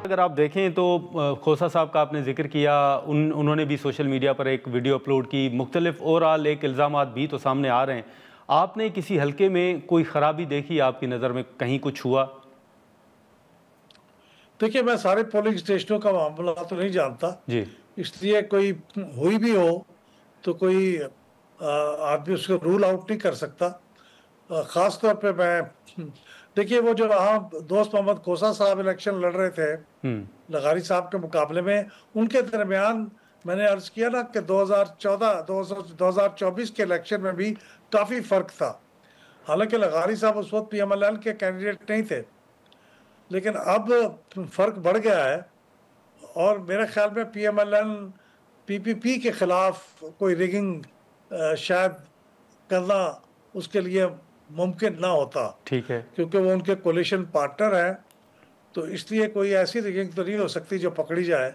अगर आप देखें तो खोसा साहब का आपने जिक्र किया, उन्होंने भी सोशल मीडिया पर एक वीडियो अपलोड की, मुख्तलिफ ओवरऑल एक इल्ज़ामात भी तो सामने आ रहे हैं। आपने किसी हलके में कोई ख़राबी देखी, आपकी नज़र में कहीं कुछ हुआ? देखिए, मैं सारे पोलिंग स्टेशनों का मामला तो नहीं जानता, जी। इसलिए कोई हुई भी हो तो कोई आदमी उसको रूल आउट नहीं कर सकता। ख़ास तौर पे मैं देखिए, वो जो वहाँ दोस्त मोहम्मद खोसा साहब इलेक्शन लड़ रहे थे लगारी साहब के मुकाबले में, उनके दरमियान मैंने अर्ज किया ना कि 2024 के इलेक्शन में भी काफ़ी फ़र्क था। हालांकि लगारी साहब उस वक्त पीएमएलएन के कैंडिडेट नहीं थे, लेकिन अब फ़र्क बढ़ गया है और मेरे ख्याल में पीएमएलएन पीपीपी के खिलाफ कोई रिगिंग शायद करना उसके लिए मुमकिन ना होता, ठीक है। क्योंकि वो उनके कोलिशन पार्टनर हैं, तो इसलिए कोई ऐसी रिगिंग तो नहीं हो सकती जो पकड़ी जाए।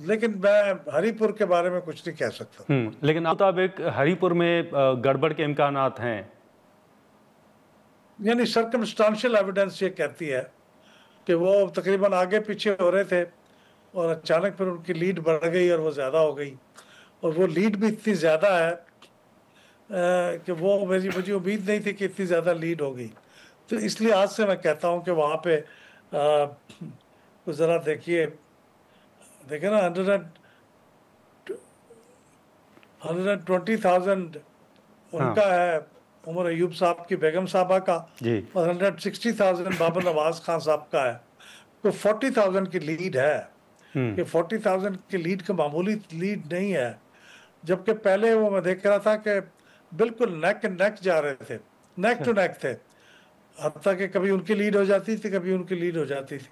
लेकिन मैं हरीपुर के बारे में कुछ नहीं कह सकता। लेकिन आप मुताबिक हरीपुर में गड़बड़ के इम्कानात हैं? यानी सर्कमस्टांशियल एविडेंस ये कहती है कि वो तकरीबन आगे पीछे हो रहे थे और अचानक फिर उनकी लीड बढ़ गई और वो ज़्यादा हो गई, और वो लीड भी इतनी ज़्यादा है कि वो मुझे उम्मीद नहीं थी कि इतनी ज़्यादा लीड होगी। तो इसलिए आज से मैं कहता हूँ कि वहाँ पे ज़रा देखिए ना, 120,000 उनका है उमर अयूब साहब की बेगम साहबा का, और 160,000 बाबर नवाज खान साहब का है, तो 40,000 की लीड है। ये 40,000 की लीड का मामूली लीड नहीं है, जबकि पहले वो मैं देख रहा था कि बिल्कुल नेक नेक जा रहे थे, नेक टू नेक थे, हत्ता कि कभी उनकी लीड हो जाती थी, कभी उनकी लीड हो जाती थी।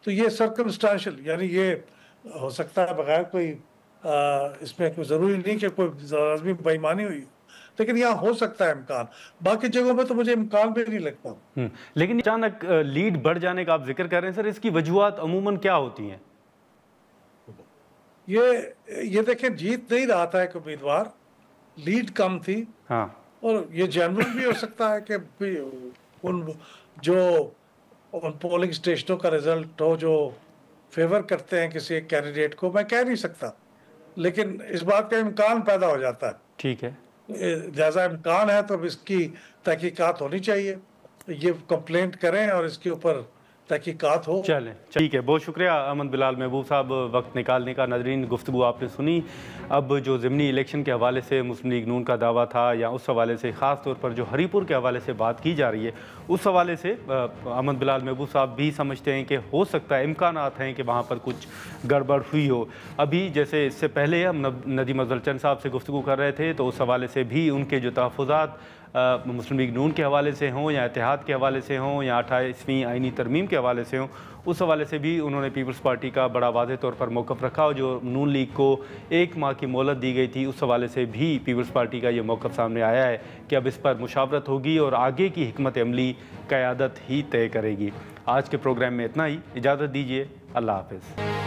तो ये सर्कमस्टांशियल, यानी ये हो सकता है बगैर कोई इसमें कोई ज़रूरी नहीं कि कोई लाज़मी बेईमानी हुई, लेकिन यहाँ हो सकता है इम्कान। बाकी जगहों में तो मुझे इम्कान भी नहीं लगता। लेकिन अचानक लीड बढ़ जाने का आप जिक्र कर रहे हैं सर, इसकी वजूहात अमूमन क्या होती हैं? ये देखें, जीत नहीं रहा था एक उम्मीदवार, लीड कम थी। हाँ। और ये जनरल भी हो सकता है कि उन पोलिंग स्टेशनों का रिजल्ट हो जो फेवर करते हैं किसी एक कैंडिडेट को, मैं कह नहीं सकता, लेकिन इस बात का इम्कान पैदा हो जाता है। ठीक है। जैसा इम्कान है तो इसकी तहकीकात होनी चाहिए, ये कंप्लेंट करें और इसके ऊपर तहकीकात हो। चलें, ठीक है। बहुत शुक्रिया अहमद बिलाल महबूब साहब, वक्त निकालने का। नाज़रीन, गुफ्तगू आपने सुनी। अब जो ज़िमनी इलेक्शन के हवाले से मुस्लिम लीग नून का दावा था, या उस हवाले से ख़ास तौर पर जो हरीपुर के हवाले से बात की जा रही है, उस हवाले से अहमद बिलाल महबूब साहब भी समझते हैं कि हो सकता है, इम्कानात हैं कि वहाँ पर कुछ गड़बड़ हुई हो। अभी जैसे इससे पहले हम नदीम अफजल चंद साहब से गुफ्तगू कर रहे थे, तो उस हवाले से भी उनके जो तहफ़्फ़ुज़ात मुस्लिम लीग नून के हवाले से हों, या इत्तेहाद के हवाले से हों, या 28वीं आइनी तरमीम के हवाले से हों, उस हवाले से भी उन्होंने पीपल्स पार्टी का बड़ा वाज़ेह तौर पर मौक़िफ़ रखा, और जो नून लीग को 1 माह की मोहलत दी गई थी, उस हवाले से भी पीपल्स पार्टी का ये मौक़िफ़ सामने आया है कि अब इस पर मुशावरत होगी और आगे की हिकमत अमली क़यादत ही तय करेगी। आज के प्रोग्राम में इतना ही, इजाज़त दीजिए, अल्लाह हाफ़िज़।